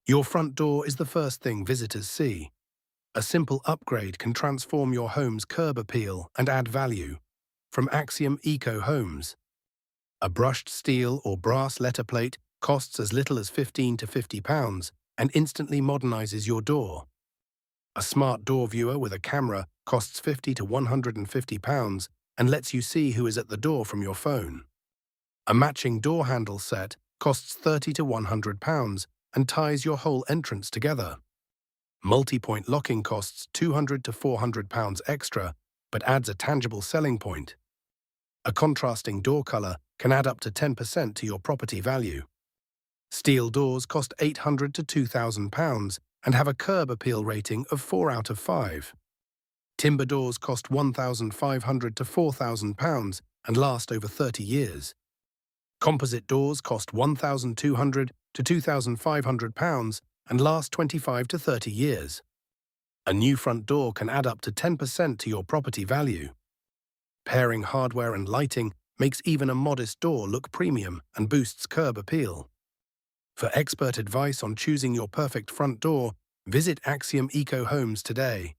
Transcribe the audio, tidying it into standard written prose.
Your front door is the first thing visitors see. A simple upgrade can transform your home's curb appeal and add value. From Axiom Eco Homes. A brushed steel or brass letterplate costs as little as £15 to £50 and instantly modernises your door. A smart door viewer with a camera costs £50 to £150 and lets you see who is at the door from your phone. A matching door handle set costs £30 to £100 and ties your whole entrance together. Multi-point locking costs £200 to £400 extra, but adds a tangible selling point. A contrasting door colour can add up to 10% to your property value. Steel doors cost £800 to £2,000 and have a curb appeal rating of 4 out of 5. Timber doors cost £1,500 to £4,000 and last over 30 years. Composite doors cost £1,200 to £2,500 and last 25 to 30 years. A new front door can add up to 10% to your property value. Pairing hardware and lighting makes even a modest door look premium and boosts curb appeal. For expert advice on choosing your perfect front door, visit Axiom Eco Homes today.